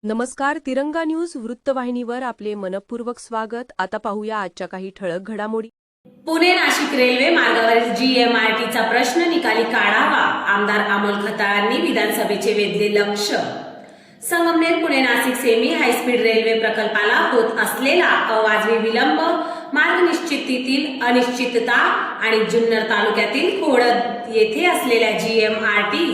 नमस्कार. तिरंगा न्यूज वृत्तवाहिनीवर आपले मनपूर्वक स्वागत. आता पाहूया आजच्या काही ठळक घडामोडी. पुणे नाशिक रेल्वे मार्गावरील GMRTचा प्रश्न निकाली काढावा. आमदार अमोल खताळांनी विधानसभेचे वेधले लक्ष. Sangamner Pune Nashik semi high speed railway प्रकल्पाला होत असलेला अवाजवी विलंब, मार्ग निश्चितीतील अनिश्चितता आणि जुन्नर तालुक्यातील खोडद येथे असलेल्या GMRT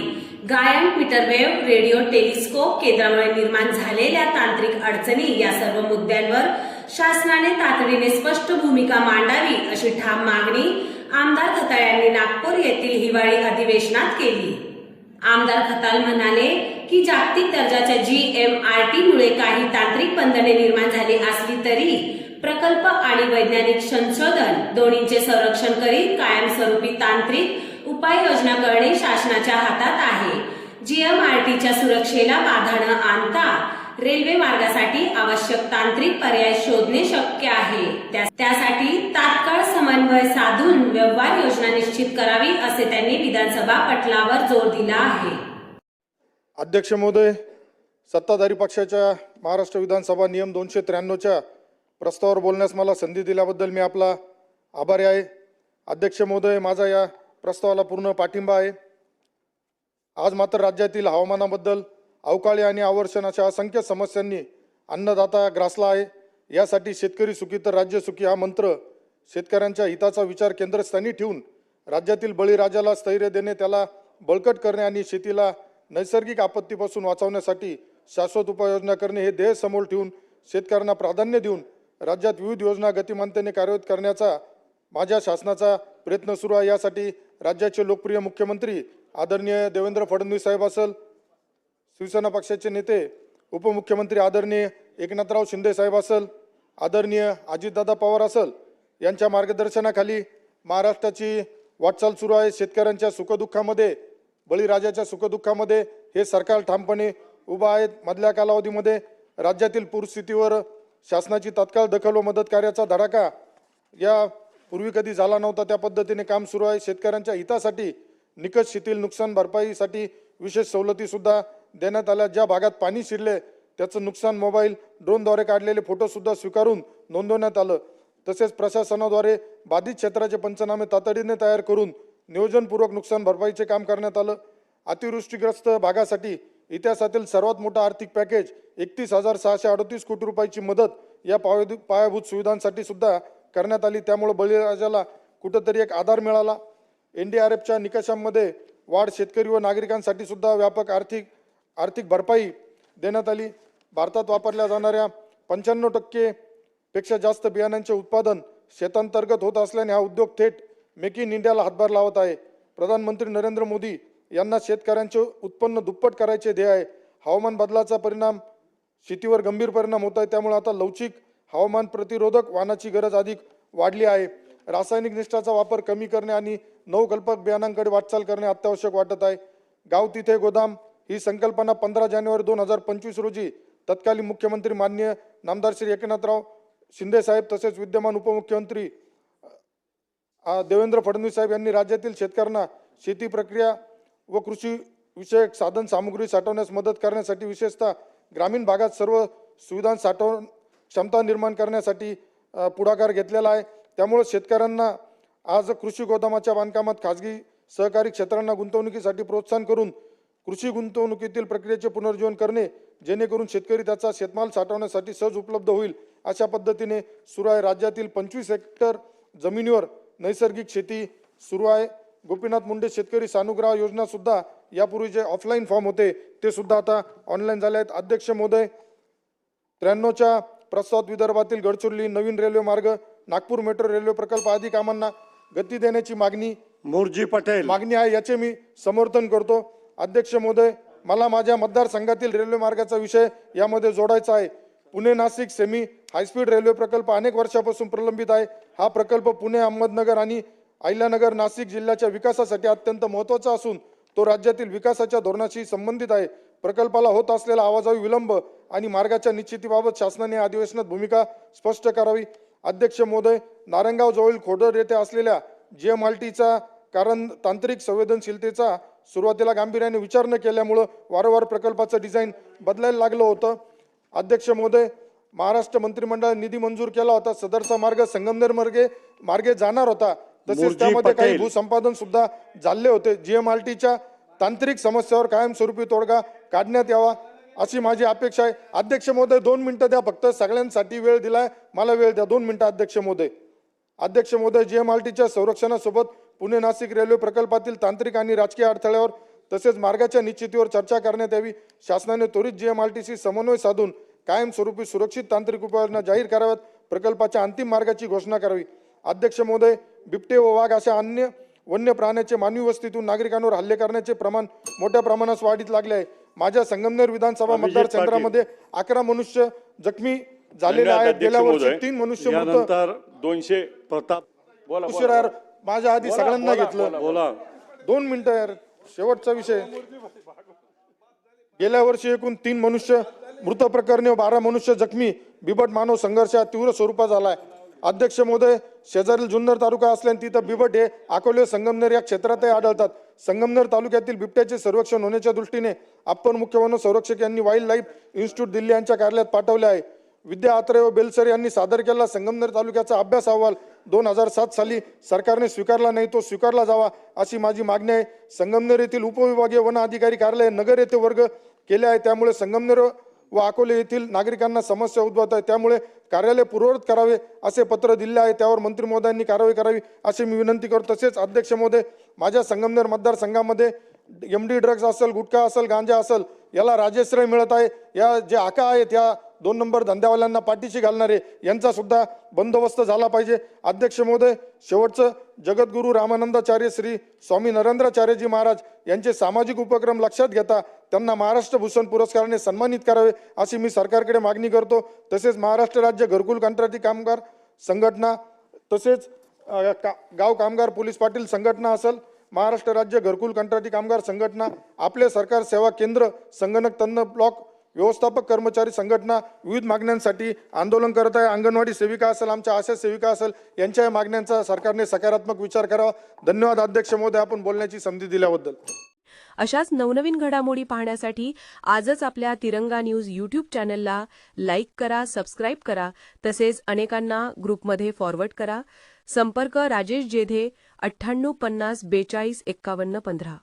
गायन मीटरवेव्ह रेडिओ टेलिस्कोप केंद्रामुळे निर्माण झालेल्या तांत्रिक अडचणी या सर्व मुद्द्यांवर शासनाने तातडीने स्पष्ट भूमिका मांडावी अशी ठाम मागणी आमदार खताळ यांनी नागपूर येथील हिवाळी अधिवेशनात केली. आमदार खताळ म्हणाले की जागतिक दर्जाच्या GMRT मुळे काही तांत्रिक बंधने निर्माण झाली असली तरी प्रकल्प आणि वैज्ञानिक संशोधन दोन्हीचे संरक्षण करीत कायमस्वरूपी तांत्रिक उपाययोजना करणे शासनाच्या हातात आहे. GMRTच्या सुरक्षेला बाधा न आणता रेल्वे मार्गासाठी आवश्यक तांत्रिक पर्याय शोधणे शक्य आहे. त्यासाठी तात्काळ समन्वय साधून व्यवहार योजना निश्चित करावी असे त्यांनी विधानसभा पटलावर जोर दिला आहे. अध्यक्ष महोदय, सत्ताधारी पक्षाच्या महाराष्ट्र विधानसभा नियम 293च्या प्रस्तावावर बोलण्यास मला संधी दिल्याबद्दल मी आपला आभारी आहे. अध्यक्ष महोदय, माझा या प्रस्तावाला पूर्ण पाठिंबा आहे. आज मात्र राज्यातील हवामानाबद्दल अवकाळी आणि अवर्षणाच्या असंख्य समस्यांनी अन्नदाता ग्रासला आहे. यासाठी शेतकरी सुखी तर राज्य सुखी हा मंत्र शेतकऱ्यांच्या हिताचा विचार केंद्रस्थानी ठेवून राज्यातील बळीराजाला स्थैर्य देणे, त्याला बळकट करणे आणि शेतीला नैसर्गिक आपत्तीपासून वाचवण्यासाठी शाश्वत उपाययोजना करणे हे ध्येय समोर ठेवून शेतकऱ्यांना प्राधान्य देऊन राज्यात विविध योजना गतिमानतेने कार्यरत करण्याचा माझ्या शासनाचा प्रयत्न सुरू आहे. यासाठी राज्याचे लोकप्रिय मुख्यमंत्री आदरणीय देवेंद्र फडणवीस साहेब असेल, शिवसेना पक्षाचे नेते उपमुख्यमंत्री आदरणीय एकनाथराव शिंदे साहेब असेल, आदरणीय अजितदादा पवार असेल, यांच्या मार्गदर्शनाखाली महाराष्ट्राची वाटचाल सुरू आहे. शेतकऱ्यांच्या सुखदुःखामध्ये, बळीराजाच्या सुखदुःखामध्ये हे सरकार ठामपणे उभा आहे. मधल्या कालावधीमध्ये राज्यातील पूरस्थितीवर शासनाची तात्काळ दखल व मदत कार्याचा धडाका या पूर्वी कधी झाला नव्हता, त्या पद्धतीने काम सुरू आहे. शेतकऱ्यांच्या हितासाठी निकष शेतील नुकसान भरपाईसाठी विशेष सवलती सुद्धा देण्यात आल्या. ज्या भागात पाणी शिरले त्याचं नुकसान मोबाईल ड्रोनद्वारे काढलेले फोटो सुद्धा स्वीकारून नोंदवण्यात आलं. तसेच प्रशासनाद्वारे बाधित क्षेत्राचे पंचनामे तातडीने तयार करून नियोजनपूर्वक नुकसान भरपाईचे काम करण्यात आलं. अतिवृष्टीग्रस्त भागासाठी इतिहासातील सर्वात मोठा आर्थिक पॅकेज 31,638 कोटी रुपयाची मदत या पायाभूत सुविधांसाठी सुद्धा करण्यात आली. त्यामुळे बळीराजाला कुठंतरी एक आधार मिळाला. NDRFच्या निकषांमध्ये वाढ, शेतकरी व नागरिकांसाठी सुद्धा व्यापक आर्थिक भरपाई देण्यात आली. भारतात वापरल्या जाणाऱ्या 95% पेक्षा जास्त बियाण्यांचे उत्पादन शेतांतर्गत होत असल्याने हा उद्योग थेट मेक इन इंडियाला हातभार लावत आहे. प्रधानमंत्री नरेंद्र मोदी यांना शेतकऱ्यांचे उत्पन्न दुप्पट करायचे ध्येय आहे. हवामान बदलाचा परिणाम शेतीवर गंभीर परिणाम होत आहे. त्यामुळे आता लवचिक हवामान प्रतिरोधक वाहनाची गरज अधिक वाढली आहे. रासायनिक निष्ठाचा वापर कमी करणे आणि नवकल्पक बियाणांकडे वाटचाल करणे अत्यावश्यक वाटत आहे. गाव तिथे गोदाम ही संकल्पना 15 जानेवारी 2025 रोजी तत्कालीन मुख्यमंत्री माननीय नामदार श्री एकनाथराव शिंदे साहेब तसेच विद्यमान उपमुख्यमंत्री देवेंद्र फडणवीस साहेब यांनी राज्यातील शेतकऱ्यांना शेती प्रक्रिया व कृषी विषयक साधन सामुग्री साठवण्यास मदत करण्यासाठी, विशेषतः ग्रामीण भागात सर्व सुविधा साठवण क्षमता निर्माण करण्यासाठी पुढाकार घेतलेला आहे. त्यामुळे शेतकऱ्यांना आज कृषी गोदामाच्या बांधकामात खाजगी सहकारी क्षेत्रांना गुंतवणुकीसाठी प्रोत्साहन करून कृषी गुंतवणुकीतील प्रक्रियेचे पुनर्जीवन करणे, जेणेकरून शेतकरी त्याचा शेतमाल साठवण्यासाठी सहज उपलब्ध होईल, अशा पद्धतीने सुरू आहे. राज्यातील 25 हेक्टर जमिनीवर नैसर्गिक शेती सुरू आहे. गोपीनाथ मुंडे शेतकरी सानुग्रह योजना सुद्धा यापूर्वी जे ऑफलाईन फॉर्म होते ते सुद्धा आता ऑनलाईन झाले आहेत. अध्यक्ष महोदय, 93च्या प्रस्तावित विदर्भातील गडचिरोली नवीन रेल्वे मार्ग, नागपूर मेट्रो रेल्वे प्रकल्प आदी कामांना गती देण्याची मागणी आहे, याचे मी समर्थन करतो. अध्यक्ष महोदय, मला माझ्या मतदारसंघातील रेल्वे मार्गाचा विषय यामध्ये जोडायचा आहे. Pune Nashik semi high speed railway प्रकल्प अनेक वर्षापासून प्रलंबित आहे. हा प्रकल्प पुणे, अहमदनगर आणि अहिल्यानगर नाशिक जिल्ह्याच्या विकासासाठी अत्यंत महत्त्वाचा असून तो राज्यातील विकासाच्या धोरणाशी संबंधित आहे. प्रकल्पाला होत असलेला आवाजावी विलंब आणि मार्गाच्या निश्चितीबाबत शासनाने अधिवेशनात भूमिका स्पष्ट करावी. अध्यक्ष महोदय, नारायणगाव जवळील खोडद येथे असलेल्या GMRTचा कारण तांत्रिक संवेदनशीलतेचा सुरुवातीला गांभीर्याने विचार न केल्यामुळे वारंवार प्रकल्पाचं डिझाईन बदलायला लागलं होतं. अध्यक्ष महोदय, महाराष्ट्र मंत्रिमंडळाने निधी मंजूर केला होता. सदरचा मार्ग संगमनेर मार्गे जाणार होता. तसेच मुरजी त्यामध्ये काही पटेल. भूसंपादन सुद्धा झाले होते. GMRTच्या तांत्रिक समस्यावर कायमस्वरूपी तोडगा काढण्यात यावा अशी माझी अपेक्षा आहे. अध्यक्ष महोदय, 2 मिनिटं द्या फक्त. सगळ्यांसाठी वेळ दिलाय, मला वेळ द्या. 2 मिनिटं अध्यक्ष महोदय. अध्यक्ष महोदय, GMRTच्या संरक्षणासोबत पुणे नाशिक रेल्वे प्रकल्पातील तांत्रिक आणि राजकीय अडथळ्यावर तसेच मार्गाच्या निश्चितीवर चर्चा करण्यात यावी. शासनाने त्वरित GMRTशी समन्वय साधून कायमस्वरूपी सुरक्षित तांत्रिक उपाययोजना जाहीर कराव्यात. प्रकल्पाच्या अंतिम मार्गाची घोषणा करावी. अध्यक्ष महोदय, बिबटे व वाघ अशा अन्य वन्य प्राण्याचे मानवी वस्तीतून नागरिकांवर हल्ले करण्याचे प्रमाण मोठ्या प्रमाणात वाढीत लागले आहे. माझ्या संगमनेर विधानसभा अभिजित मतदारसंघामध्ये 11 मनुष्य जखमी झालेले आहेत. गेल्या वर्षी 3 मनुष्य मृत. यानंतर 200 प्रताप. बोला उशीर यार, माझ्या आधी सगळ्यांना घेतलं. बोला. 2 मिनिटं यार, शेवटचा विषय. गेल्या वर्षी एकूण 3 मनुष्य मृत प्रकरणी व 12 मनुष्य जखमी. बिबट मानव संघर्ष हा तीव्र स्वरूपात झालाय. अध्यक्ष महोदय, शेजारील जुन्नर तालुका असल्याने तिथं बिबट हे अकोले संगमनेर या क्षेत्रातही आढळतात. संगमनेर तालुक्यातील बिबट्याचे सर्वेक्षण होण्याच्या दृष्टीने अप्पर मुख्य वन संरक्षक यांनी वाईल्ड लाईफ इन्स्टिट्यूट दिल्ली यांच्या कार्यालयात पाठवले आहे. विद्या आत्रे व बेलसर यांनी सादर केलेला संगमनेर तालुक्याचा अभ्यास अहवाल 2007 साली सरकारने स्वीकारला नाही, तो स्वीकारला जावा अशी माझी मागणी आहे. संगमनेर येथील उपविभागीय वन अधिकारी कार्यालय नगर येथे वर्ग केले आहे. त्यामुळे संगमनेर व अकोले येथील नागरिकांना समस्या उद्भवत आहे. त्यामुळे कार्यालय पूर्ववत करावे असे पत्र दिले आहे. त्यावर मंत्री महोदयांनी कारवाई करावी अशी मी विनंती करतो. तसेच अध्यक्ष महोदय, माझ्या संगमनेर मतदारसंघामध्ये MD ड्रग्ज असेल, गुटखा असेल, गांजा असेल, याला राजश्रय मिळत आहे. या जे आका आहेत, या 2 नंबर धंद्यावाल्यांना पाठीशी घालणारे, यांचा सुद्धा बंदोबस्त झाला पाहिजे. अध्यक्ष महोदय, शेवटचं, जगद्गुरू रामानंदाचार्य श्री स्वामी नरेंद्राचार्यजी महाराज यांचे सामाजिक उपक्रम लक्षात घेता त्यांना महाराष्ट्र भूषण पुरस्काराने सन्मानित करावे अशी मी सरकारकडे मागणी करतो. तसेच महाराष्ट्र राज्य घरकुल कंत्राटी कामगार संघटना, तसेच गाव कामगार पोलीस पाटील संघटना असेल, महाराष्ट्र राज्य घरकुल कंत्राटी कामगार संघटना, आपले सरकार सेवा केंद्र, संगणक तज्ञ ब्लॉक व्यवस्थापक कर्मचारी संघटना विविध मागण्यांसाठी आंदोलन करत आहे. अंगणवाडी सेविका असेल, आमच्या आशा सेविका असेल, यांच्या मागण्यांचा सरकारने सकारात्मक विचार करावा. धन्यवाद अध्यक्ष महोदय, आपण बोलण्याची संधी दिल्याबद्दल. अशाच नवनवीन घडामोडी पाहण्यासाठी आजच आपल्या तिरंगा न्यूज यूट्यूब चॅनलला लाईक करा, सबस्क्राईब करा. तसेच अनेकांना ग्रुपमध्ये फॉरवर्ड करा. संपर्क राजेश जेधे 98 50 42 51 15.